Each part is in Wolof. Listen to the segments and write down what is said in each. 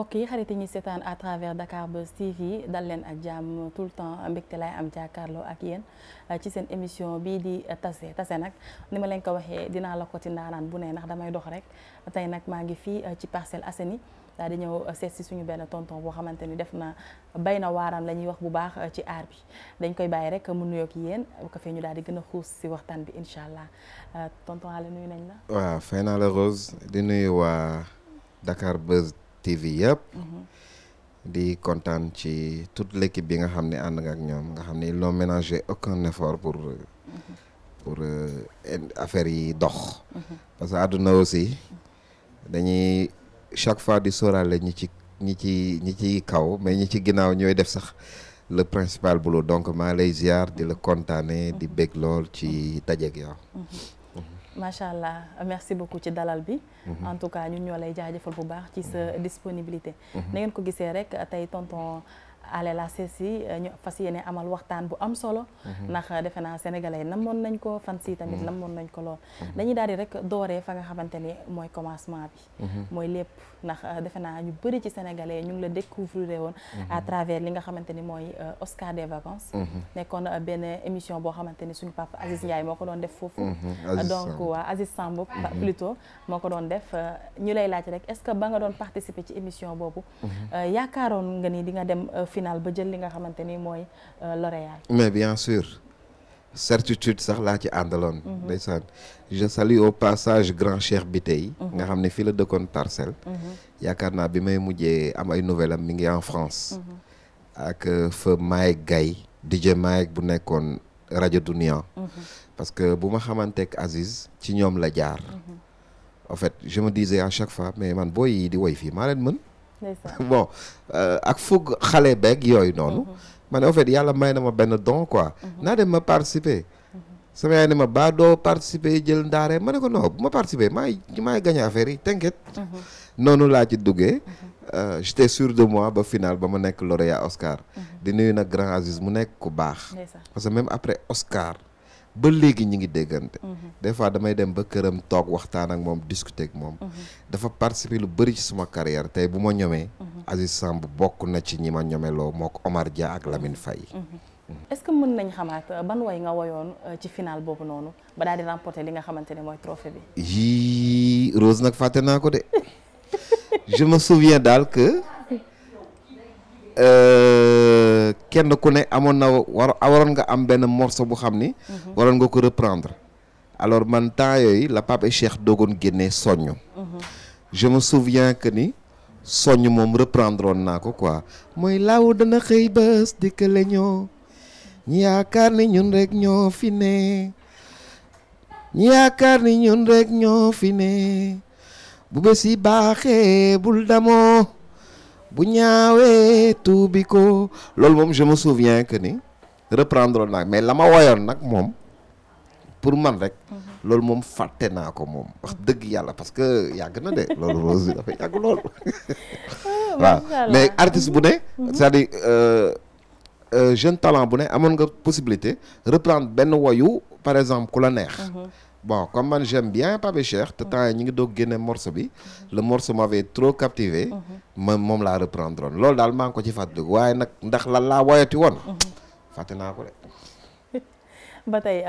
mbokk yi xarit yi ñuy seetaan à travers Dakar Buzz TV dal leen ak jàmm tout le temps mbégte laay am jàkkaarloo ak yéen ci seen émission bii di tase nag ni ma leen ko waxee dinaa la ko ci ndaanaan bu ne ndax damay dox rek tey nag maa ngi fii ci Parcelles Assainies daal di ñëw seet si suñu benn tonton boo xamante ni def na bay na waaram la ñuy wax bu baax ci aar bi dañ koy bàyyi rek mu nuyoog yéen bu ko fee ñu daal di gën a xuus si waxtaan bi incha allah tonton Alé nuyu nañ la. waaw fay naa la Rose di nuyu waa Dakar Buzz TV yëpp. di kontaan ci toute l'équipe bi nga xam ne ànd nga ak ñoom nga xam ne ils n'ont ménagé aucun effort pour affaire yi dox. parce que àdduna aussi dañuy chaque fois di sóoraale ñi ci kaw mais ñi ci ginnaaw ñooy def sax le principal boulot donc maa lay ziar di la kontaane di bég lool ci dajeeg yow. macha allah merci beaucoup ci dalal bi. en tout cas ñun ñoo lay jaajëfal bu baax ci sa disponibilité. na ngeen ko gisee rek tey tonton Alé la seesi ñu fas yéene amal waxtaan bu am solo. ndax defe naa sénégalais namoon nañ ko fan si tamit namoon nañ ko lool. dañuy daal di rek dooree fa nga xamante ni mooy commencement bi. mooy lépp ndax defe naa ñu bëri ci sénégalais ñu ngi la découvrir woon. à travers li nga xamante ni mooy Oscar des vacances. nekkoon benn émission boo xamante ni suñu papa Aziz Ndiaye moo ko doon def foofu. donc waa Aziz Samb plutôt moo ko doon def ñu lay laaj rek est-ce que ba nga doon participer ci émission boobu. yaakaaroon nga ni di nga dem final ba jël li nga xamante ni mooy lauréat. mais bien sûr certitude sax laa ci àndaloon. ndeysaan je salue au passage grand Cheikh Bitey. nga xam ne fii la dëkkoon Parcelles. yaakaar naa bi may mujjee am ay nouvelle am mi ngi en France. ak fa Maïk Gaye DJ Maïk bu nekkoon rajo Dunia. parce que bu ma xamanteek Aziz ci ñoom la jaar. en fait je me disais à chaque fois mais man booy yi di woy fii maa leen mën. bon ak fugg xale beeg yooyu noonu. man en fait yàlla may na ma benn don quoi. naa dem ma participer. sama yaay ne ma baa doo participer jël ndaare ma ne ko non bu ma participer maay gagné affaire yi t'inquiète. noonu laa ci duggee. j'étais sûr de moi ba final ba ma nekk lauréat Oscar. di nuyu nag grand Aziz mu nekk ku baax. parce que même après Oscar ba léegi ñi ngi déggante. des fois damay dem ba këram toog waxtaan ak moom discuter ak moom. dafa participer lu bëri ci suma carrière tey bu ma ñomee. Aziz Samb bokk na ci ñi ma ñomeloo moo ko Omar Dia ak Lamine Faye. est-ce que mën nañ xamaat ban way nga woyoon ci final boobu noonu ba daal di remporter li nga xamante ne mooy trophée bi. yii Rose nag fàtte naa ko de je me souviens daal que kenn ku ne amoon na waroon nga am benn morceau bu xam ni. waroon nga ko reprendre. alors man temps yooyu la Pape et Cheikh doogoon génnee soññ. je me souviens que ni soññ moom reprendre woon naa ko quoi mooy laaw dana xëy bés dikkale ñoo ñi yaakaar ni ñun rek ñoo fi ne ñi yaakaar ni ñun rek ñoo fi ne bu bés yi baaxee bul damoo bu ñaawee tuubi ko loolu moom je me souviens que ni reprendre naa mais la ma woyoon nag moom pour man rek loolu moom fàtte naa ko moom wax dëgg yàlla parce que yàgg na de loolu Rose bi dafa yàgg lool waaw mais artiste bu ne c'est-à-dire jeune talent bu ne amoon nga possibilité reprendre benn woyu par exemple ku la neex bon comme man j'aime bien Pape Cheikh te temps yi ñu ngi doog génne morceau bi le morceau m'avait trop captivé moom laa reprendre woon loolu daal maa ngi ko ci fàttaliku waaye nag ndax lan laa woyati woon fàtte naa ko de ba tey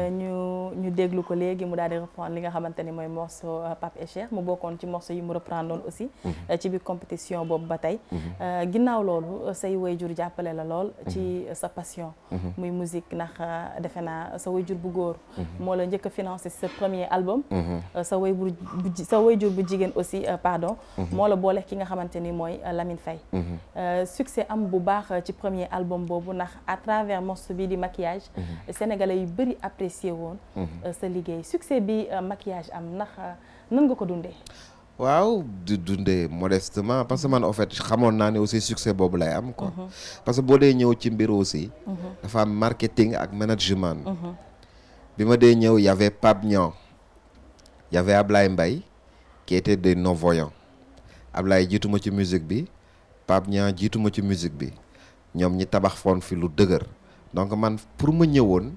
ñu déglu ko léegi mu daal di reprendre li nga xamante ni mooy morceau Pape et Cheikh mu bokkoon ci morceau yi mu reprendre woon aussi ci biir compétition boobu ba tey ginnaaw loolu say waajur jàppale la lool ci sa passion muy musique ndax defe naa sa waajur bu góor moo la njëkk a financé sa premier album sa waajur bu jigéen aussi pardon moo la boole ki nga xamante ni mooy Lamine Faye succès am bu baax ci premier album boobu ndax à travers morceau bi di maquillage sénégalais yu bëri apprécié woon sa liggéey succès bi maquillage am ndax nan nga ko dundee waaw di dundee modestement parce que man en fait xamoon naa ne aussi succès boobu lay am quoi parce que boo dee ñëw ci mbir aussi dafa am marketing ak management bi ma dee ñëw y avait Pape Niang y avait Ablaye Mbaye qui était des non-voyants Ablaye jiituma ci musique bi Pape Niang jiituma ci musique bi ñoom ñi tabax foon fi lu dëgër donc man pour ma ñëwoon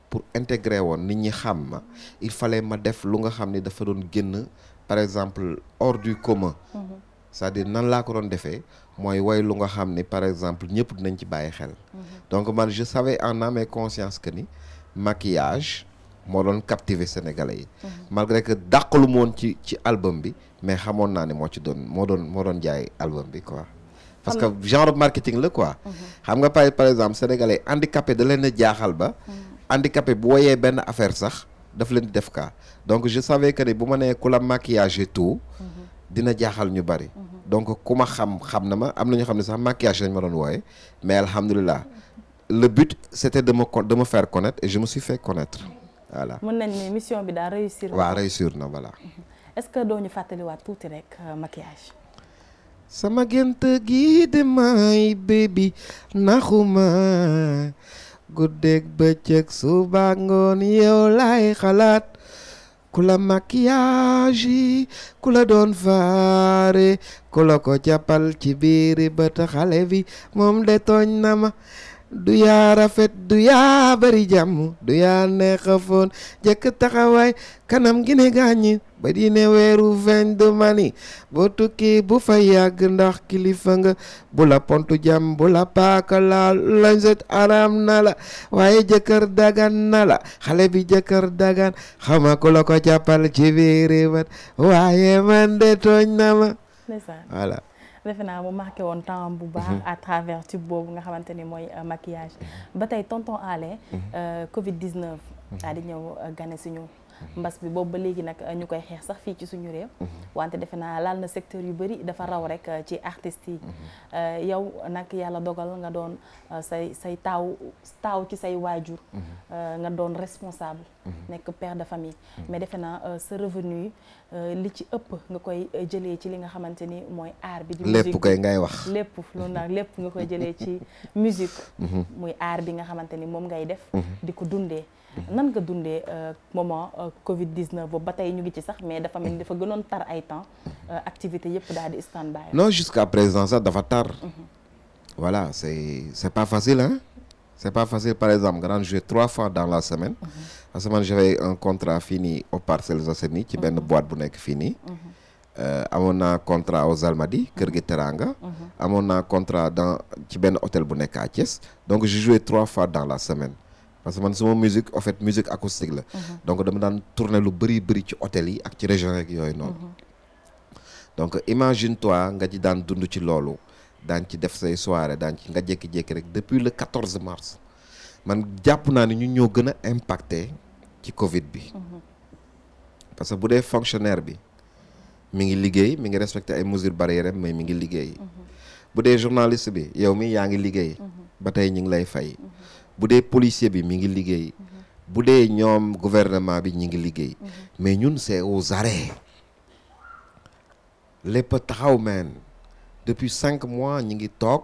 pour intégrer woon nit ñi xam ma il fallait ma def lu nga xam ne dafa doon génn par exemple hors du commun c'est-à-dire nan laa ko doon defee mooy woy lu nga xam ni par exemple ñëpp dinañ ci bàyyi xel donc man je savais en âme et conscience que ni maquillage moo doon captiver sénégalais yi malgré que dàqalu moon ci album bi mais xamoon naa ne moo doon jaay album bi quoi parce que genre marketing la quoi xam nga par exemple sénégalais handicapé da leen a jaaxal ba handicapé bu woyee benn affaire sax daf leen di def cas donc je savais que ni bu ma nee ku la maquillage et tout dina jaaxal ñu bari donc ku ma xam na ma am na ñu xam ne sax maquillage lañ ma doon wooye mais alhamdulilah le but c'était de me faire connaître et je me suis fait connaître voilà. mën nañ ne mission bi daal réussir. waaw réussir na voilà. est-ce que doo ñu fàttaliwaat tuuti rek maquillage. sama gént gi de may baby naxuma guddeeg bëccëg suba ngoon yow laay xalaat ku la maquillage yi ku la doon faare ku la ko jàppal ci biiri bët xale bi moom de tooñ na ma du yaa rafet du yaa bari jàmm du yaa neexa foon jëkk taxawaay kanam gi ne gàññi ba di ne weeru feeñ du mani boo tukki bu fa yàgg ndax kilifa nga bu la pontu jàmm bu la paaka laal lañ set aram na la waaye jëkkër dagan na la xale bi jëkkër dagan xama ku la ko jàppal ci biiri bat waaye man de tooñ na ma voilà defe naa mu marqué woon temps bu baax à travers tube boobu nga xamante ni mooy maquillage ba tey tonton Alé Covid 19 daa di ñëw gane suñu mbas bi boobu ba léegi nag ñu koy xeex sax fii ci suñu réew wante defe naa laal na secteur yu bëri dafa raw rek ci artistes yi yow nag yàlla dogal nga doon say taaw ci say waajur nga doon responsable nekk père de famille mais defe naa sa revenu li ci ëpp nga koy jëlee ci li nga xamante ni mooy art bi di musique lépp koy ngay wax lépp loolu nag lépp nga koy jëlee ci musique muy art bi nga xamante ni moom ngay def di ko dundee nan nga dundee moment Covid 19 boobu ba tey ñu ngi ci sax mais dafa mel ni dafa gënoon tar ay temps activité yëpp daal di stand by non jusqu'à présent sax dafa tar voilà c'est pas facile hein c'est pas facile par exemple nga daan jouer 3 fois dans la semaine parce que man j'avais un contrat fii nii aux Parcelles Assainies ci benn boîte bu nekk fii nii amoon naa contrat aux Almadies Kër gi Teranga amoon naa contrat ci benn hôtel bu nekk à Thiès donc je jouais 3 fois dans la semaine parce que man sama musique en fait musique acoustique la donc dama daan tourner lu bëri ci hôtel yi ak ci région rek yooyu noonu donc imagine toi nga ci daan dund ci loolu daan ci def say soirée daan ci nga jékki-jékki rek depuis le 14 mars man jàpp naa ne ñun ñoo gën a impacté ci Covid bi parce que bu dee fonctionnaire bi mi ngi liggéey mi ngi respecté ay mesures barrières mais mi ngi liggéey bu dee journaliste bi yow mi yaa ngi liggéey ba tey ñu ngi lay fay bu dee policier bi mi ngi liggéey bu dee ñoom gouvernement bi ñi ngi liggéey mais ñun c'est aux arrêts lépp taxaw man depuis 5 mois ñi ngi toog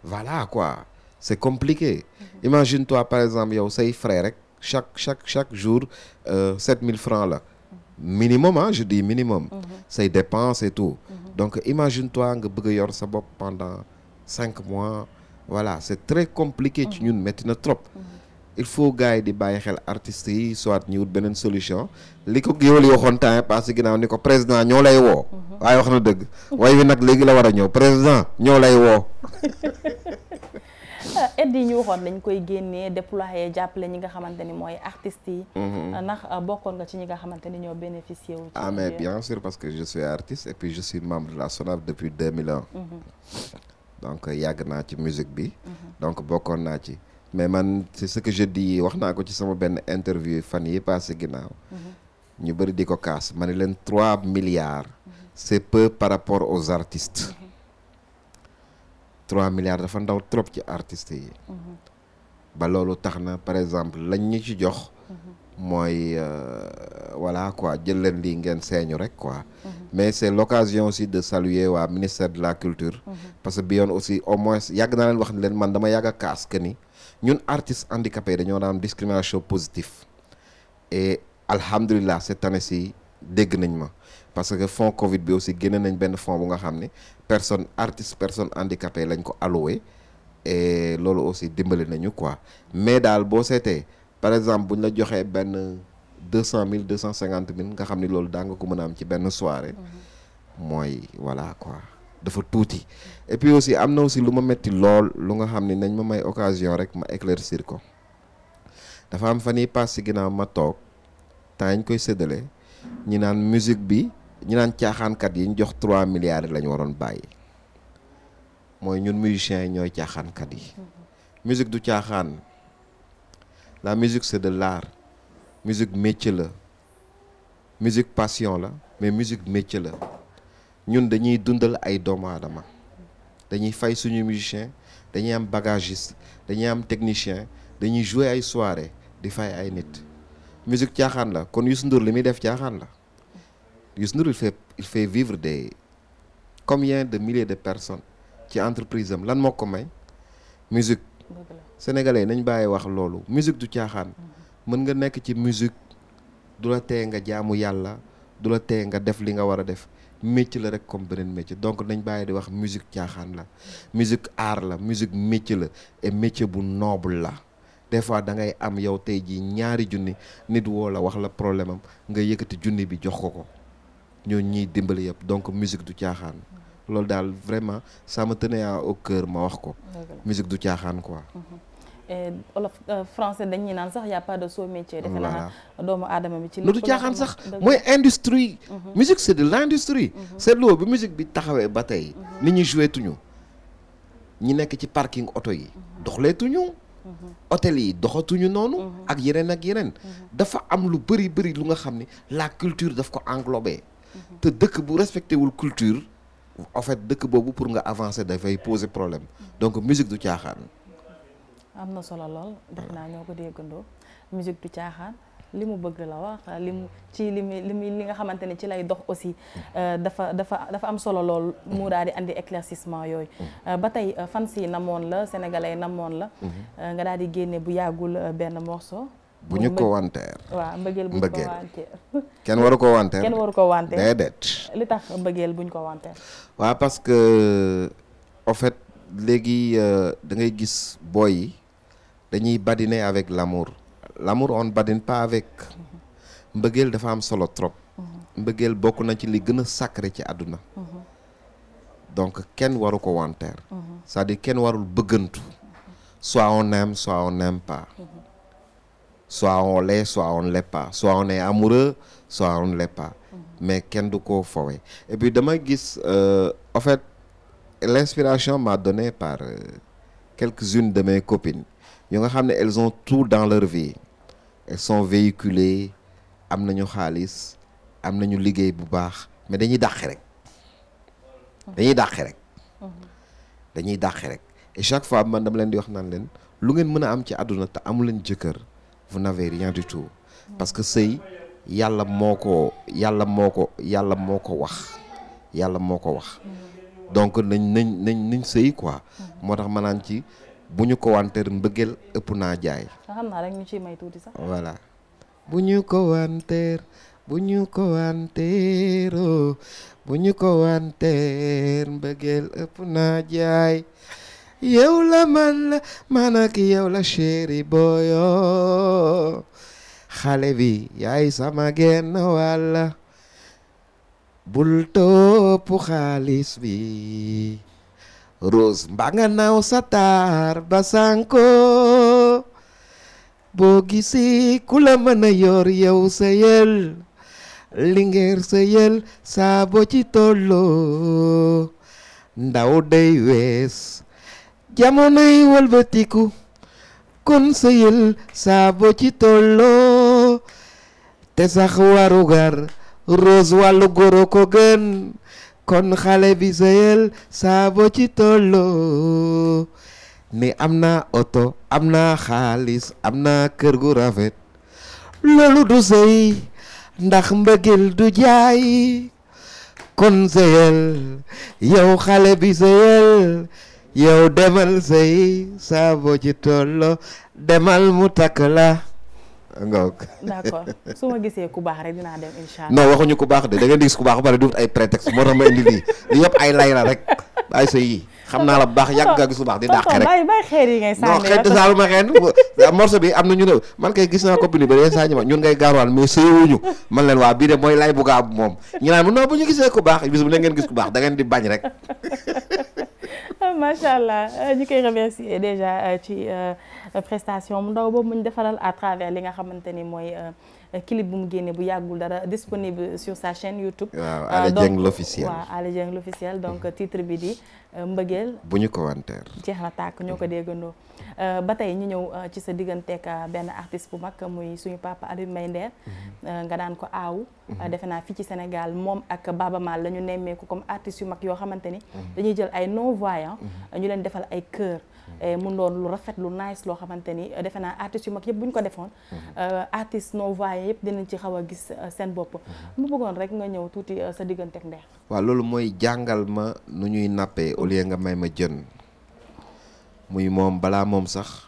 voilà quoi c'est compliqué imagine toi par exemple yow say frais rek chaque jour 7000 francs la minimum je dis minimum say dépenses et tout donc imagine toi nga bëgg a yor sa bopp pendant 5 mois voilà c'est très compliqué ci ñun métti na trop il faut gars yi di bàyyi xel artistes yi soit ñu wut beneen solution li ko géwél yi waxoon temps parce que ginnaaw ni ko président ñoo lay woo waaye wax na dëgg way wi nag léegi la war a ñëw président ñoo lay woo aide yi ñu waxoon dañ koy génnee déployer jàppale ñi nga xamante ni mooy artistes yi ndax bokkoon nga ci ñi nga xamante ni ñoo bénéficié wu ci mais bien sûr parce que je suis artiste et puis je suis membre de la SONAV depuis 2001 donc yàgg naa ci musique bi donc bokkoon naa ci mais man c'est ce que je dis wax naa ko ci sama benn interview fan yi passé ginnaaw ñu bëri di ko kaas ma ne leen 3 milliards c'est peu par rapport aux artistes 3 milliards dafa ndaw trop ci artistes yi ba loolu tax na par exemple lañ ñu ci jox mooy voilà quoi jël leen lii ngeen seeñu rek quoi mais c'est l'occasion aussi de saluer waa ministère de la culture parce que bi yoon aussi au moins yàgg naa leen wax ni leen man dama yàgg a kaas que ni ñun artistes handicapés dañoo daan discrimination positive et alhamdulilah cette année-ci dégg nañ ma parce que fonds Covid bi aussi génne nañ benn fonds bu nga xam ne personnes handicapées lañ ko alloué et loolu aussi dimbali nañu quoi mais daal boo seetee par exemple bu ñu la joxee benn 200 000 250 000 nga xam ni loolu daa nga ko mën a am ci benn soirée mooy voilà quoi dafa tuuti. Et puis aussi am na aussi lu ma metti lool lu nga xam ne nañ ma may occasion rek ma éclaircir ko. dafa am fan yii pass si ginnaaw ma toog temps ñu koy séddale ñi naan musique bi ñi naan caaxaankat yi ñu jox 3 milliards yi la ñu waroon bàyyi mooy ñun musiciens yi ñooy caaxaankat yi. musique du caaxaan. La musique c'est de l'art. Musique métier la. Musique passion la mais musique métier la. ñun dañuy dundal ay doomu aadama. dañuy fay suñu musicien dañuy am bagagiste dañuy am technicien dañuy jouer ay soirée di fay ay nit. musique caaxaan la kon Youssou Ndour li muy def caaxaan la. Youssou Ndour il fait vivre des combien de milliers de personnes ci entreprise am lan moo ko may musique. Sénégalais nañ bàyyi wax loolu musique du caaxaan. mën nga nekk ci musique du la tee nga jaamu yàlla du la tee nga def li nga war a def métier la rek comme beneen métier donc nañ bàyyi di wax musique caaxaan la. musique art la musique métier la et métier bu noble la des fois da ngay am yow tey jii ñaari junni nit woo la wax la problème am nga yëkkati junni bi jox ko ñoo ñiy dimbali yëpp donc musique du caaxaan. loolu daal vraiment ça me tenait au cœur ma wax ko. musique du caaxaan quoi. olof français dañuy naan sax y a pas de sot métier. defe naa doomu aadama bi ci lu du caaxaan sax mooy industrie. musique c'est de l'industrie. seetloo bi musique bi taxawee ba tey. nit ñi joué tuñu ñi nekk ci parking oto yi. doxleetuñu. hôtel yi doxatuñu noonu. ak yeneen. dafa am lu bëri lu nga xam ni la culture daf ko englobé. te dëkk bu respecté wul culture. en fait dëkk boobu pour nga avancer dafay poser problème donc musique du caaxaan. am na solo lool def naa ñoo ko déggandoo musique du caaxaan li mu bëgg la wax li nga xamante ne ci lay dox aussi dafa am solo lool mu daal di andi éclaircissement yooyu. ba tey fans yi namoon la sénégalais namoon la. nga daal di génne bu yàggul benn morceau. bu ñu ko wanteer. waaw mbëggeel bu ñu ko wanteer. kenn waru ko wanteer. kenn waru ko wanteer déedéet. li tax mbëggeel bu ñu ko wanteer. waaw parce que en fait léegi da ngay gis boy yi dañuy badiner avec l'amour on badine pas avec. mbëggeel dafa am solo trop. mbëggeel bokk na ci li gën a sacré ci àdduna. donc kenn waru ko wanteer. c'est-à-dire kenn warul bëggantu. soit on aime soit on n'aime pas. soit on l'est soit on ne l'est pas soit on est amoureux soit on ne l'est pas. mais kenn du ko fowe. et puis dama gis en fait l'inspiration m'a donné par quelques-unes de mes copines yu nga xam ne elles ont tout dans leur vie. elles sont véhiculées am nañu xaalis am nañu liggéey bu baax mais dañuy dàqe rek. dañuy dàqe rek et chaque fois man dama leen di wax naan leen lu ngeen mën a am ci àdduna te amu leen jëkkër vous n'avez rien du tout. parce que sëy yàlla moo ko wax. donc nañ sëy quoi. moo tax ma naan ci bu ñu ko wanteer mbëggeel ëpp naa jaay. xam naa rek ñu ciy may tuuti sax. voilà bu ñu ko wanteer mbëggeel ëpp naa jaay. yow la man ak yow la chéri boyo xale bi yaay sama genn wàll bul topp xaalis bi Rose mbaa nga naaw sa taar ba sanko boo gisi ku la mën a yor yow sa yel lingeer sa yel saa boo ci tolloo ndaw day wees jamonoy wëlbatiku kon sa yel saa boo ci tolloo te sax warugar Rose wàllu goro ko gën kon xale bi sa yel saa boo ci tolloo ni am naa oto am naa xaalis am naa kër gu rafet loolu du sëy ndax mbëggeel du jaay kon sa yel yow xale bi sa yel yow demal sëy saa boo ci tolloo demal mu takk la ngoog. d'accord su ma gisee ku baax rek dinaa dem incha allah. non waxuñu ku baax de da ngeen di gis ku baax ba pare du ay prétexte moo tax ma indi lii yëpp ay lay la rek ay sëy yi xam naa la bu baax yàgg nga gis lu baax di dàqe rek bàyyi xeer yi ngay sànni non xeet saalu ma xeen morceau bi am na ñu ne man kay gis naa copine ba dee sànni ma ñun ngay gaarwaan mais sëyowuñu man leen waa bii de mooy lay bugga ab moom ñu naan non bu ñu gisee ku baax bis bu ne ngeen gis ku baax da ngeen di bañ rek macha allah ñu koy remercier déjà ci prestation mu ndaw boobu mu ñu defaral à travers li nga xamante ni mooy clip bu mu génne bu yàggul dara disponible sur sa chaîne YouTube. waaw Alé Dieng l'officiel waaw Alé Dieng l'officiel donc titre bi di mbëggeel bu ñu commentaire jeex na tàkk ñoo ko déggandoo ba tey ñu ñëw ci sa digganteeg benn artiste bu mag muy suñu papa Alioune Mbaye Nder nga daan ko aawu defe naa fii ci Sénégal moom ak Baba Maal la ñu nemmeeku comme artistes yu mag yoo xamante ni dañuy jël ay non voyants ñu leen defal ay chœur mu doon lu rafet lu nice loo xamante ni defe naa artistes yu mag yëpp bu ñu ko defoon artistes non voyants yëpp dinañ ci xaw a gis seen bopp mu bëggoon rek nga ñëw tuuti sa digganteeg Nder. waaw loolu mooy jàngal ma nu ñuy nappee au lieu nga may ma jën muy moom balaa moom sax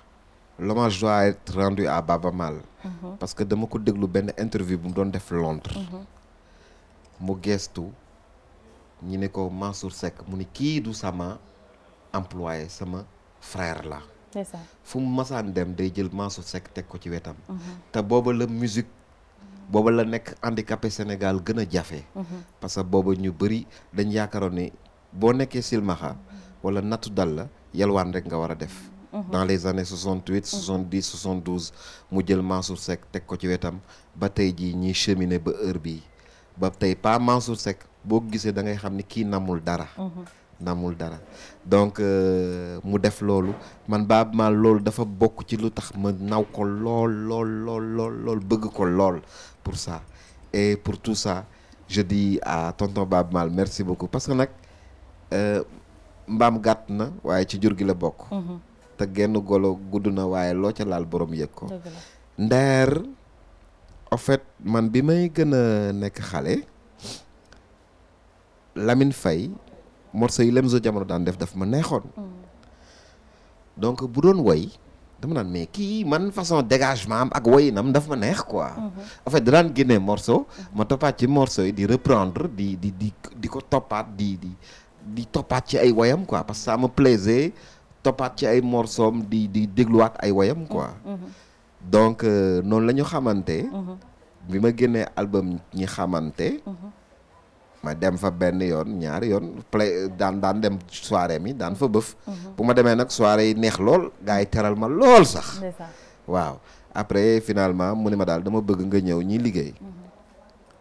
l'hommage doit être rendu à Baba Maal parce que dama ko déglu benn interview bu mu doon def Londres mu geestu ñi ne ko Mansour Seck mu ni kii du sama employé sama frère la fu mu masaan dem day jël Mansour Seck teg ko ci wetam te booba la musique booba la nekk handicapé Sénégal gën a jafe parce que booba ñu bëri dañ yaakaaroon ni boo nekkee silmaxa wala nattu dal la yalwaan rek nga war a def dans les années 68 70 72 mu jël Mansour Seck teg ko ci wetam ba tey jii ñiy cheminer ba heure bii ba tey pas Mansour Seck boo gisee da ngay xam ni kii namul dara donc mu def loolu man Baba Maal loolu dafa bokk ci lu tax ma naw ko lool bëgg ko lool pour ça et pour tout ça je dis à tonton Baba Maal merci beaucoup parce que nag mbaam gàtt na waaye ci jur gi la bokk te genn golo gudd na waaye loo ca laal borom yëg ko Nder en fait man bi may gën a nekk xale Lamine Faye morceau yi Lemzo Jamono daan def daf ma neexoon donc bu doon woy dama naan mais kii man façon dégagement am ak woyinam daf ma neex quoi en fait da daan génnee morceau ma toppaat ci morceau yi di reprendre di ko toppaat di toppaat ci ay woyam quoi parce que ça me plaisait toppaat ci ay morceau di dégluwaat ay woyam quoi donc noonu la ñu xamante bi ma génnee album ñi xamante ma dem fa benn yoon ñaari yoon daan dem soirée mi daan fa bëf bu ma demee nag soirée yi neex lool gars yi teral ma lool sax waaw après finalement mu ne ma daal dama bëgg nga ñëw ñi liggéey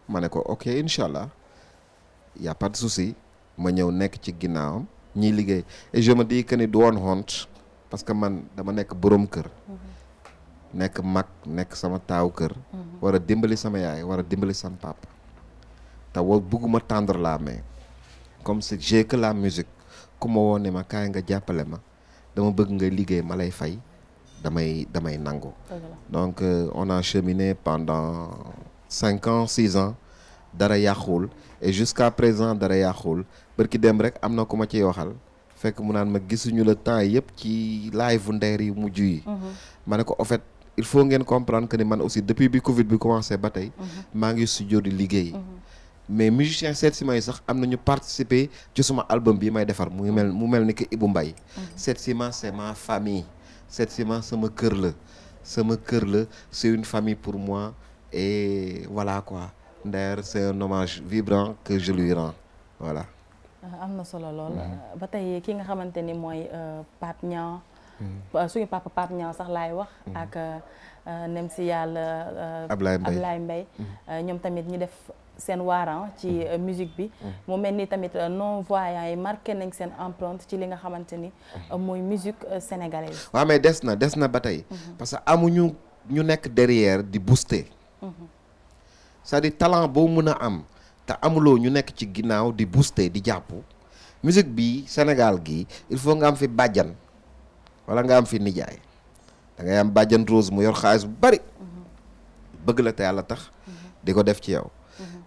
ma ne ko ok incha allah y a pas de souci ma ñëw nekk ci ginnaawam ñiy liggéey et je me dis que ni du woon honte parce que man dama nekk borom kër nekk mag nekk sama taaw kër war a dimbali sama yaay war a dimbali sama papa te bëgguma tendre la main comme si j'ai que la musique ku ma woo ne ma kaay nga jàppale ma dama bëgg nga liggéey ma lay fay damay nangu donc on a cheminé pendant 5 ans 6 ans dara yàqul et jusqu'à présent dara yàqul bërki dem rek am na ku ma ciy waxal fekk mu naan ma gisuñu le temps yëpp ci live bu Nder yi mujj yi ma ne ko en fait il faut ngeen comprendre que ni man aussi depuis bi Covid bi commencé ba tey maa ngi studio di liggéey mais musiciens Setsima yi sax am nañu participer ci suma album bi may defar mu mel ni que Ibou Mbaye Setsima c'est ma famille Setsima sama kër la c'est une famille pour moi et voilà quoi Nder c'est un hommage vibrant que je lui rends voilà am na solo lool ba tey ki nga xamante ni mooy Pape Niang suñu papa Pape Niang sax laay wax ak nem si yàlla Ablaye Mbaye ñoom tamit ñu def seen waaran ci musique bi mu mel ni tamit non voyants yi marqué nañ seen empreinte ci li nga xamante ni mooy musique sénégalaise waaw mais des na ba tey parce que amuñu ñu nekk derrière di booster c'est-à-dire talent boo mën a am te amuloo ñu nekk ci ginnaaw di booster di jàpp musique bi Sénégal gi il faut nga am fi bàjjan wala nga am fi nijaay da ngay am bàjjan Rose mu yor xaalis bu bari bëgg la te yàlla tax di ko def ci yow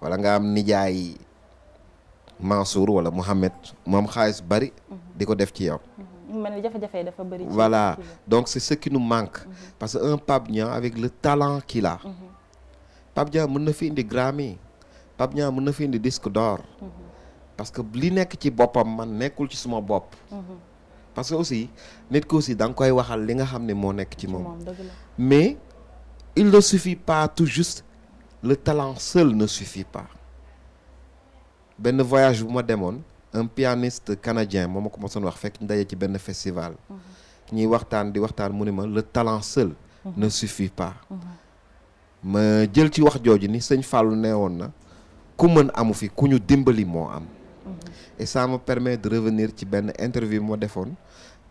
wala nga am nijaay Mansour wala Mohamed mu am xaalis bari di ko def ci yow mel ni jafe-jafe dafa bari voilà donc c'est ce qui nous manque parce que un Pape Niang avec le talent qu'il a Pape Niang mën na fi indi Grammy Pape Niang mën na fi indi disque d'or parce que li nekk ci boppam man nekkul ci suma bopp. parce que aussi nit ko aussi da nga koy waxal li nga xam ne moo nekk ci moom. mais il ne suffit pas tout juste le talent seul ne suffit pas. benn voyage bu ma demoon un pianiste canadien moo ma ko mosoon wax fekk ñu daje ci benn festival. ñuy waxtaan di waxtaan mu ne ma le talent seul ne suffit pas. ma jël ci wax jooju ni sëñ Fallou nee woon na ku mën amu fi ku ñu dimbali moo am. et ça me permet de revenir ci benn interview moo defoon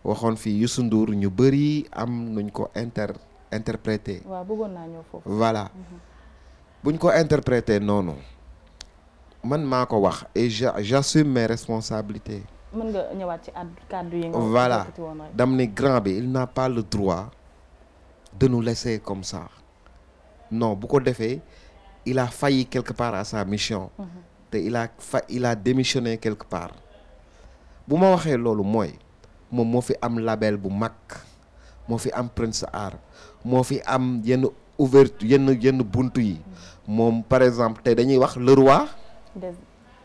waxoon fii Youssou Ndour ñu bëri am nuñ ko interprété. waaw bëggoon naa ñëw foofu. voilà buñ ko interprété noonu man maa ko wax et j'assume mes responsabilités. mën nga ñëwaat ci kàddu yi nga. voilà dam ni grand bi il n'a pas le droit de nous laisser comme ça non bu ko defee il a failli quelque part à sa mission. te il a démissionné quelque part. bu ma waxee loolu mooy moom moo fi am label bu mag moo fi am Prince Art moo fi am yenn ouverture yenn buntu yi moom par exemple tey dañuy wax le roi.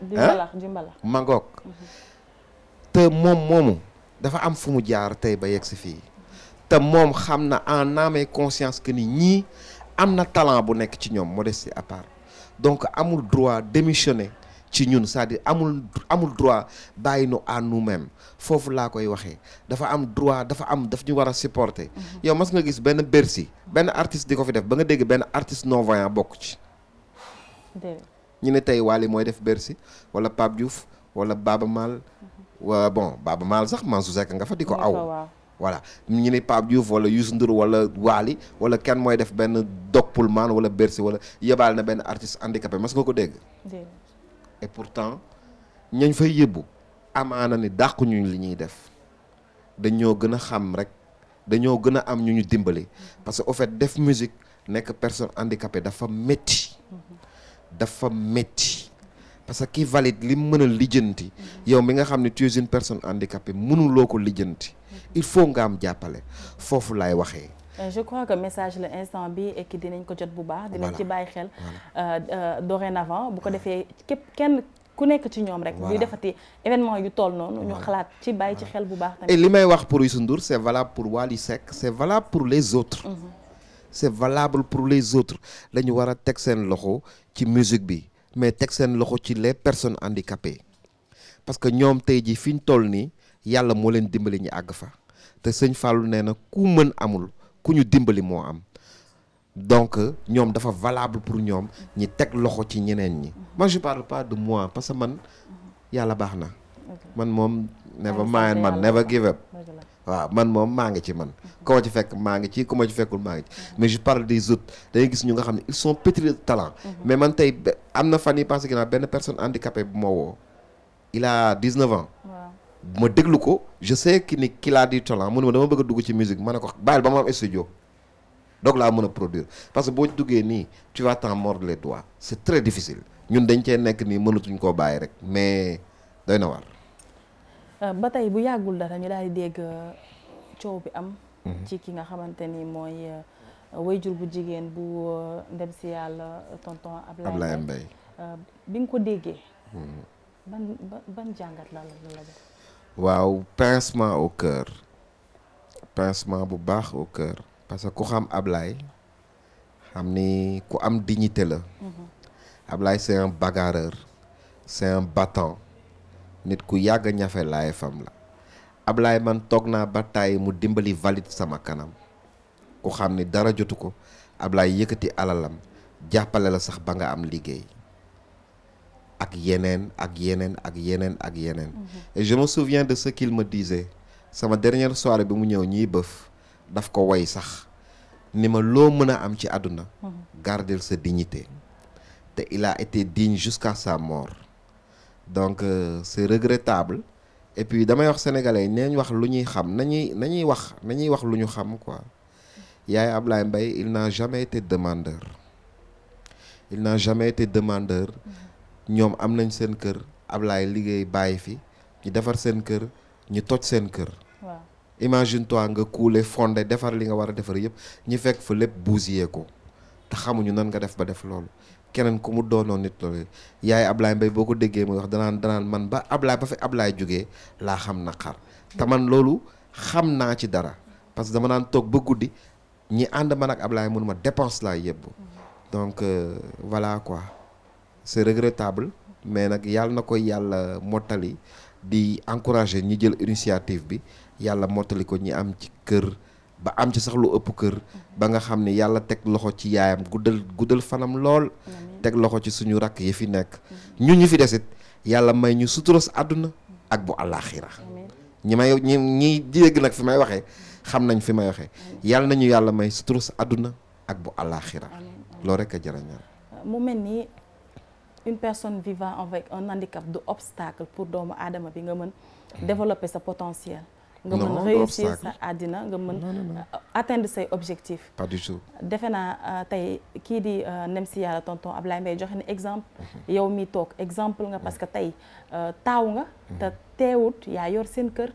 di mbalax Magog. te moom moomu dafa am fu mu jaar tey ba yegg si fii te moom xam na en âme et conscience que ni ñii am na talent bu nekk ci ñoom modestie à part donc amul droit démissionner ci ñun c'est-à-dire amul droit bàyyi nu à nous-mêmes foofu laa koy waxee dafa am droit daf ñu war a supporter. yow mas nga gis benn Bercy benn artiste di ko fi def ba nga dégg benn artiste non voyant bokk ci. ñu ne tey Wally mooy def Bercy wala Pape Diouf wala Baaba Maal. bon Baaba Maal sax Mansour Seck nga fa di ko aw. voilà ñu ne Pape Diouf wala Youssou Ndour wala Wally wala kenn mooy def benn Dog Pullman wala Bercy wala yebaal na benn artiste handicapé mas nga ko dégg. et pourtant ñañ fay yëbbu amaana ni dàquñu li ñuy def dañoo gën a xam rek dañoo gën a am ñu dimbali parce que au fait def musique nekk personne handicapée dafa métti parce que ki valide li mën a lijjanti yow mi nga xam ne tu es une personne handicapée mënuloo ko lijjanti il faut nga am jàppale foofu laay waxee. je crois que message la instant bi et que dinañ ko jot bu baax. dinañ ci bàyyi xel. dorénavant bu ko defee kenn ku nekk ci ñoom rek. buy defati événement yu toll noonu. ñu xalaat ci bàyyi ci xel bu baax tamit. et li may wax pour Youssou Ndour c'est valable pour Wally Seck c'est valable pour les autres. c'est valable pour les autres dañu war a teg seen loxo ci musique bi mais teg seen loxo ci les personnes handicapées parce que ñoom tey jii fi ñu toll nii yàlla moo leen dimbali ñu àgg fa te sëñ Fallou nee na ku mën amul. ku ñu dimbali moo am donc ñoom dafa valable pour ñoom ñi teg loxo ci ñeneen ñi moi je parle pas de moi parce que man yàlla baax na man moom never mind man never give up waaw man moom maa ngi ci man ku ma ci fekk maa ngi ci ku ma ci fekkul maa ngi ci mais je parle des autres dangay gis ñu nga xam ne ils sont pétris de talent mais man tey am na fan yi passé ginnaaw benn personne handicapée bu ma woo il a 19 ans ma déglu ko je sais que ni qu'il a du talent mu ne ma dama bëgg a dugg ci musique ma ne ko bàyyil ba ma am studio donc laa mën a produire parce que boo duggee nii tu vas t'en mordre les doigts c'est très difficile ñun dañ cee nekk nii mënatuñ koo bàyyi rek mais doy na war. ba tey bu yàggul dara ñu daal di dégg coow bi am. ci ki nga xamante ni mooy wayjur bu jigéen bu ndem si yàlla tonton Ablaye Mbaye bi nga ko déggee. ban jàngat la def. waaw pincement au cœur pincement bu baax au cœur parce que ku xam Ablaye xam ni ku am dignité la. Ablaye c'est un bagarreur c'est un battant nit ku yàgg ñafe laay fam la Ablaye man toog naa ba tàyyi mu dimbali valide sama kanam ku xam ni dara jotu ko Ablaye yëkkati alalam jàppale la sax ba nga am liggéey ak yeneen et je me souviens de ce qu'il me disait sama dernière soirée bi mu ñëw ñiy bëf daf ko woy sax ni ma loo mën a am ci àdduna garder sa dignité te il a été digne jusqu'à sa mort donc c'est regrettable et puis damay wax sénégalais nañ wax lu ñuy xam nañuy wax lu ñu xam quoi yaay Ablaye Mbaye il n'a jamais été demandeur ñoom am nañ seen kër Ablaye liggéey bàyyi fi ñu defar seen kër ñu toj seen kër. waaw imagine toi nga kuule fondé defar li nga war a defar yëpp ñu fekk fa lépp bousillé ko te xamuñu nan nga def ba def loolu keneen ku mu doonoon nit loolu yaay Ablaye Mbaye boo ko déggee muy wax danaan man ba fi Ablaye jógee laa xam naqar te man loolu xam naa ci dara parce que dama naan toog ba guddi ñi ànd man ak Ablaye mënuma dépense laa yebbu donc voilà quoi c'est regrettable mais nag yàlla na koy yàlla mottali di encourager ñi jël initiative bi yàlla mottali ko ñi am ci kër ba am ci sax lu ëpp kër ba nga xam ne yàlla teg loxo ci yaayam guddal fanam lool teg loxo ci suñu rakk yi fi nekk ñun ñu fi desit yàlla may ñu suturos àdduna ak bu àllaaxira ñi dégg nag fi may waxee xam nañ fi may waxee yàlla nañu yàlla may suturos àdduna ak bu àllaaxira loolu rek a jërëñaan mu mel ni une personne vivant avec un handicap du obstacle pour doomu aadama bi nga mën développer sa potentiel nga mën réussir sa àddina nga mën atteindre say objectifs. Pas du tout. defe naa tey kii di nem si yàlla tonton Ablaye Mbaye joxe ne exemple yow mi toog exemple nga parce que tey taaw nga te teewut yaa yor seen kër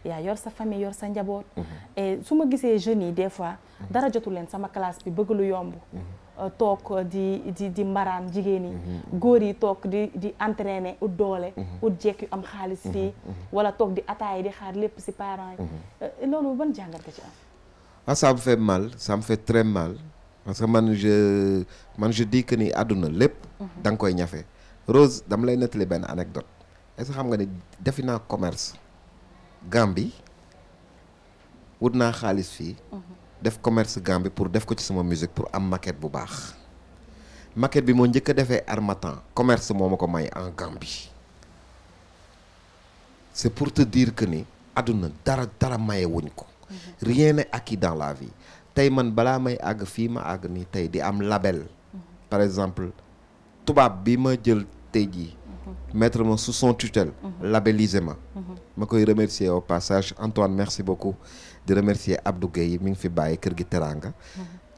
yaa yor sa famille yor sa njaboot et su ma gisee jeunes yi des fois dara jotu leen sama classe bi bëgg lu yomb toog di mbaraan jigéen yi góor yi toog di entraîner ut doole ut jekk yu am xaalis fii wala toog di ataaya di xaar lépp ci parents yi loolu ban jàngat nga ci am ça me fait mal ça me fait très mal parce que man je dis que ni àdduna lépp da nga koy ñafe Rose dama lay nettali benn anecdote est-ce que xam nga ni defi naa commerce Gambie wut naa xaalis fii def commerce Gambie pour def ko ci sama musique pour am maquette bu baax maquette bi moo njëkk a defee Harmattan commerce moo ma ko may en Gambie c'est pour te dire que ni àdduna dara maye wuñ ko rien n'est acquis dans la vie tey man balaa may àgg fii ma àgg nii tey di am label par exemple tubaab bi ma jël tey jii mettre ma sous son tutelle labellisé ma koy remercier au passage Antoine merci beaucoup di remercier Abdou Gueye mi ngi fi bàyyi kër gi teraanga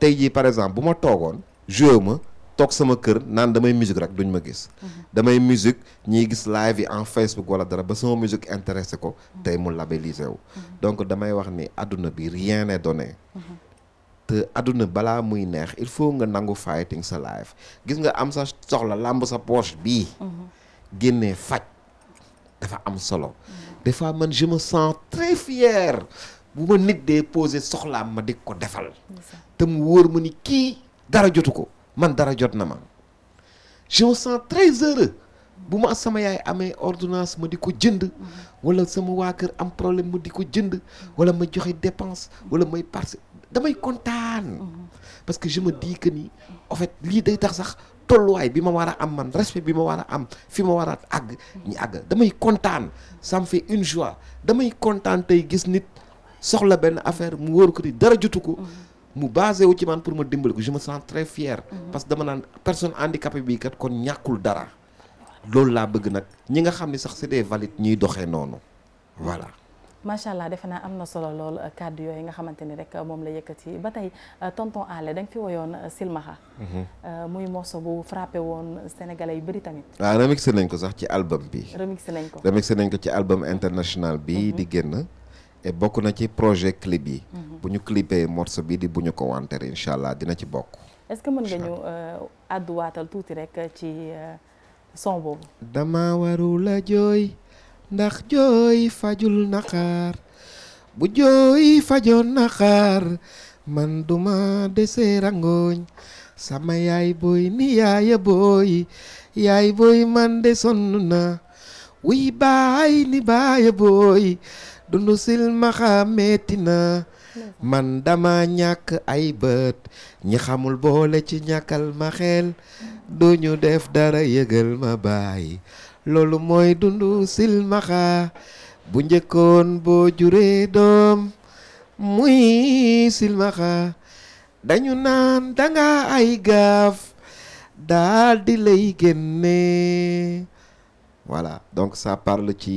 tey jii par exemple bu ma toogoon joué ma toog sama kër naan damay musique rek duñ ma gis damay musique ñiy gis live yi en Facebook wala dara ba sama musique intéressé ko tey mu labellisé wu donc damay wax ni àdduna bi rien n'est donné te àdduna balaa muy neex il faut nga nangu fighting sa life gis nga am sa soxla làmb sa poche bii génnee faj dafa am solo des fois man je me sens très fier bu ma nit dee posé soxlaam ma di ko defal te mu wóor ma ni kii dara jotu ko man dara jot na ma je me sens très heureux bu ma sama yaay amee ordonnance ma di ko jënd wala sama waa kër am problème ma di ko jënd wala ma joxe dépense wala may parce damay kontaan parce que je me dis que ni en fait lii day tax sax tolluwaay bi ma war a am man respect bi ma war a am fi ma war a àgg ñi àgg damay kontaan ça me fait une joie damay kontaan tey gis nit soxla benn affaire mu wóor ko ni dara jotu ko mu basé wu ci man pour ma dimbali ko je me sens très fier parce que dama naan personne handicapée bii kat kon ñàkkul dara loolu laa bëgg nag ñi nga xam ne sax c'est des valides ñuy doxee noonu voilà macha allah defe naa am na solo lool kàddu yooyu nga xamante ni rek moom la yëkkati ba tey tonton Alé da nga fi woyoon Silmaxa muy morceau bu frappé woon sénégalais yu bëri tamit waaw remixé nañ ko sax ci album bi remixé nañ ko ci album international bi di génn et bokk na ci projet clip yi bu ñu clipé morceau bi di bu ñu ko wanteer incha allah dina ci bokk est-ce que mën nga ñu àdduwaatal tuuti rek ci son boobu dama warul a jooy ndax jooy fajul naqaar bu jooy fajoon naqaar man duma dese rangooñ sama yaay booy ni yaaya booy yaay booy man de sonn na wuy baay ni baaya booy dundu silmaxa metti na man dama ñàkk ay bët ñi xamul boole ci ñàkkal ma xel duñu def dara yëgal ma baay loolu mooy dundu silmaxa bu njëkkoon boo juree doom muy silmaxa dañu naan danga ay gaaf daal di lay génne voilà donc ça parle ci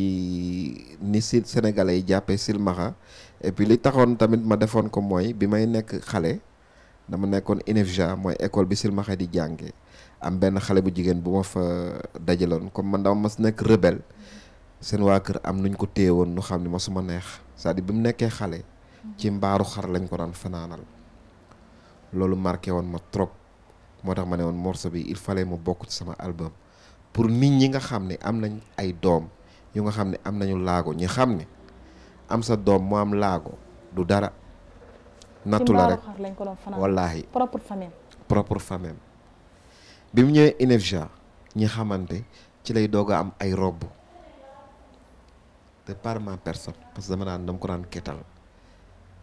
ni si sénégalais yi jàppee silmaxa et puis li taxoon tamit ma defoon ko mooy bi may nekk xale dama nekkoon INEFJA mooy école bi silmaxa di jànge am benn xale bu jigéen bu ma fa dajaloon comme man dama mas nekk rebelle seen waa kër am nuñ ko téye woon nu xam ne ma su ma neex c'est-à-dire bi mu nekkee xale ci mbaaru xar lañ ko daan fanaanal loolu marqué woon ma trop moo tax ma ne woon morceau bi il fallait mu bokk ci sama album pour nit ñi nga xam ne am nañ ay doom yu nga xam ne am nañu laago ñi xam ne am sa doom mu am laago du dara nattu la rek wallaahi propre famille bi mu ñëwee INEFJA ñi xamante ci lay doog a am ay robb de par ma personne parce que dama ko daan ketal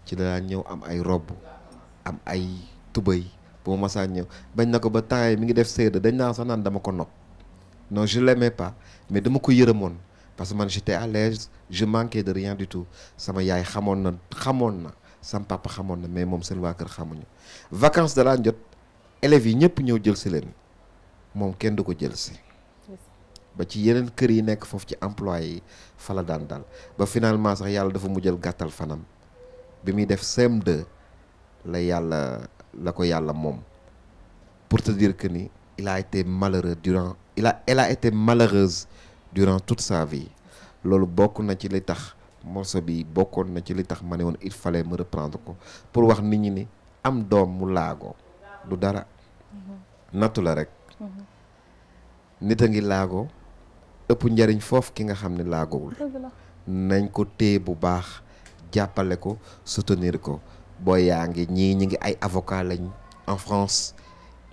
ci la daan ñëw am ay robb am ay tubëy bu ma masaa ñëw bañ na ko ba temps yi mi ngi def séeda dañ naa sax naan dama ko nopp non je l'aimais pas mais dama ko yërëmoon parce que man j'étais à l'aise je manquais de rien du tout sama yaay xamoon na sama papa xamoon na mais moom seen waa kër xamuñu vacances da daan jot élèves yi ñëpp ñëw jël si leen moom kenn du ko jël si ba ci yeneen kër yi nekk foofu ci employé yi fa la daan dal ba finalement sax yàlla dafa mu jël gàttal fanam bi muy def CM2 la ko yàlla moom pour te dire que ni elle a été malheureuse durant toute sa vie loolu bokk na ci li tax morceau bi bokkoon na ci li tax ma ne woon il fallait me reprendre ko pour wax nit ñi ni am doom mu laago du dara nattu la rek nit a ngi laago ëpp njariñ foofu ki nga xam ne laagowul nañ ko téye bu baax jàppale ko soutenir ko booy yaa ngi ñii ñi ngi ay avocat lañ en France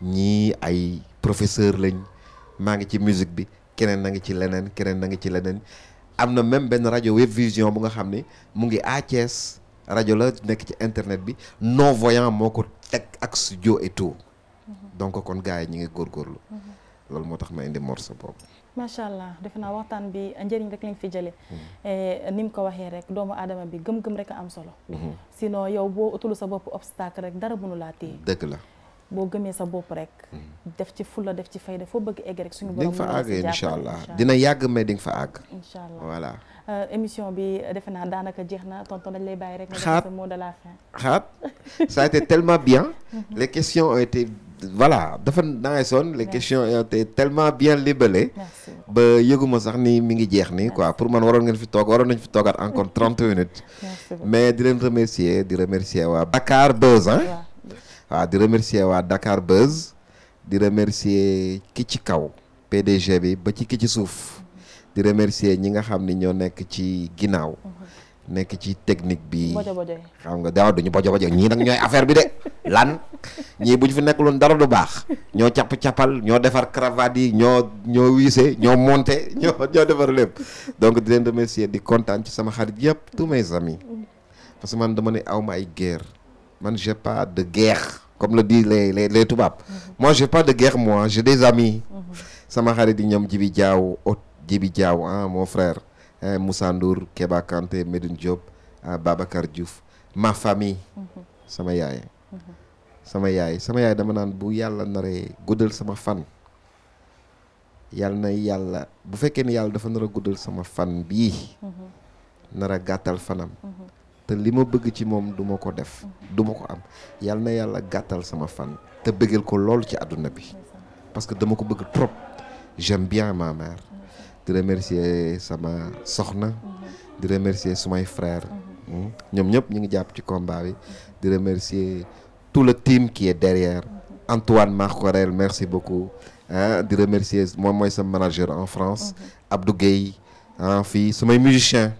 ñii ay professeur lañ maa ngi ci musique bi keneen na ngi ci leneen keneen na ngi ci leneen am na même benn rajo Web Vision bu nga xam ne mu ngi à Thiès rajo la nekk ci internet bi non voyant moo ko teg ak studio et tout donc kon gars yi ñi ngi góorgóorlu loolu moo tax ma indi morceau boobu. macha allah defe naa waxtaan bi njëriñ rek lañ fi jëlee ni mu ko waxee rek doomu aadama bi gëm-gëm rek a am solo sinon yow boo utulu sa bopp obstacle rek dara mënu laa téye dëgg la boo gëmee sa bopp rek def ci fulla def ci fayda foo bëgg egg rek suñu borom di nga fa àgg incha allah dina yàgg mais di nga fa àgg incha allah voilà émission bi defe naa daanaka jeex na tonton dañ lay bàyyi rek nga def sa mot de la fin ça a été tellement bien les questions ont été voilà dafa dangay sonn les questions ont été tellement bien libellées ba yëguma sax ni mi ngi jeex ni quoi pour man waroon nañ fi toogaat encore 30 minutes mais di leen remercier waa Dakar Buzz waaw di remercier waa Dakar Buzz di remercier ki ci kaw PDG bi ba ci ki ci suuf di remercier ñi nga xam ni ñoo nekk ci ginnaaw nekk ci technique bi xam nga daaw duñu bojo ñii nag ñooy affaire bi de lan ñii bu ñu fi nekk loon dara du baax ñoo capp-cappal ñoo defar cravate yi ñoo wiise ñoo monté ñoo defar lépp donc di leen remercier di kontaan ci sama xarit yëpp tous mes amis parce que man dama ne awma ay guerre man j'ai pas de guerre comme le disent les tubaab moi j'ai pas de guerre moi j'ai des amis sama xarit yi ñoom Jibi Diaw mon frère Moussa Ndour Keba Kanté Medoune Diop Babacar Diouf ma famille sama yaay dama naan bu yàlla naree guddal sama fan yàlla bu fekkee ni yàlla dafa nar a guddal sama fan bii nar a gàttal fanam te li ma bëgg ci moom du ma ko def du ma ko am yàlla na yàlla gàttal sama fan te bëggal ko lool ci àdduna bi parce que dama ko bëgg trop j'aime bien ma mère di remercier sama soxna di remercier sumay frères ñoom ñëpp ñu ngi jàpp ci combat bi di remercier tout le team qui est derrière Antoine Marcorel merci beaucoup di remercier moom mooy sa manager en France Abdou Gueye fii sumay musicien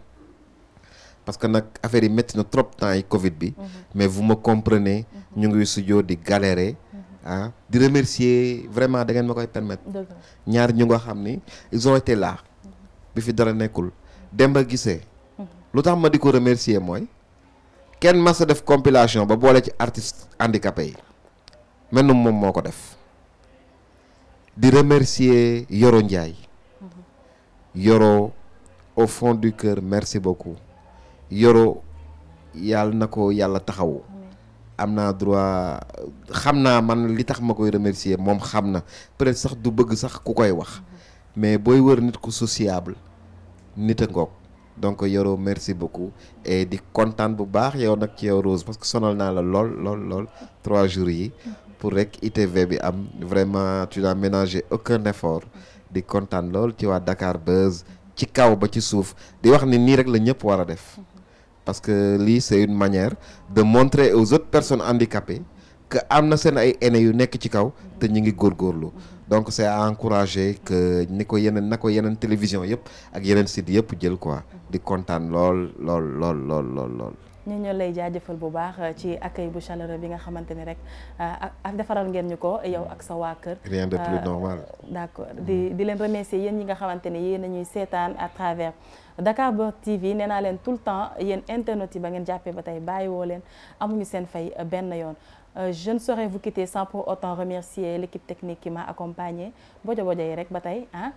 parce que nag affaire yi métti na trop temps yi Covid bi mais vous me comprenez ñu ngi studio di galérer di remercier vraiment da ngeen ma koy permettre ñaar ñu nga xam ni ils ont été là bi fi dara nekkul Demba Guissé lu tax ma di ko remercier mooy kenn mas a def compilation ba boole ci artistes handicapés yi mel moom moo ko def di remercier Yoro Ndiaye Yoro au fond du cœur merci beaucoup Yoro yàlla na ko yàlla taxawu am naa droit xam naa man li tax ma koy remercier moom xam na peut-être sax du bëgg sax ku koy wax mais booy wër nit ku sociable nit a ngoog donc Yoro merci beaucoup et di kontaan bu baax yow nag ci yow Rose parce que sonal naa la lool 3 jours yi pour rek ITV bi am vraiment tu n'as ménagé aucun effort di kontaan lool ci waa Dakar Buzz ci kaw ba ci suuf di wax ni nii rek la ñëpp war a def parce que lii c'est une manière de montrer aux autres personnes handicapées que am na seen ay aînés yu nekk ci kaw te ñu ngi góorgóorlu donc c'est à encourager que ni ko yeneen télévision yëpp ak yeneen site yëpp jël quoi di kontaan lool. ñu lay jaajëfal bu baax ci accueil bu chaleureux bi nga xamante ni rek ak defaral ngeen ñu ko yow ak sa waa kër. rien de plus normal. d'accord di leen remercier yéen ñi nga xamante ni yéen a ñuy seetaan à travers Dakar Buzz TV nee naa leen tout le temps yéen internet yi ba ngeen jàppee ba tey bàyyiwoo leen amuñu seen fay benn yoon. Je ne saurais vous quitter sans pour autant remercier l'équipe technique qui m'a accompagné bojo yi rek ba tey ah.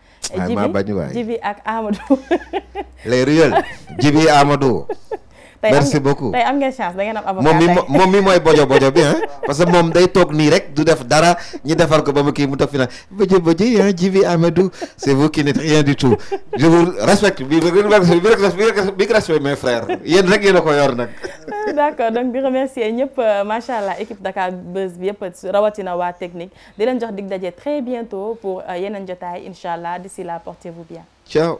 Djibi ak Amadou. les ruelles Djibi Amadou. merci beaucoup tey am ngeen chance da ngeen am avocat moom mi mooy bojo bi ah parce que moom day toog nii rek du def dara ñi defar ko ba mu kii mu toog fi naan bojo yi ah Djibi Amadou c'est vous qui n'êtes rien du tout je vous respecte bi respect mes frères yéen rek yéen a ko yor nag. d'accord donc di remercier ñëpp macha allah équipe Dakar Buzz bi yëpp rawatina waa technique di leen jox dig daje très bientôt pour yeneen jotaay incha allah d'ici là portez-vous bien. ciao.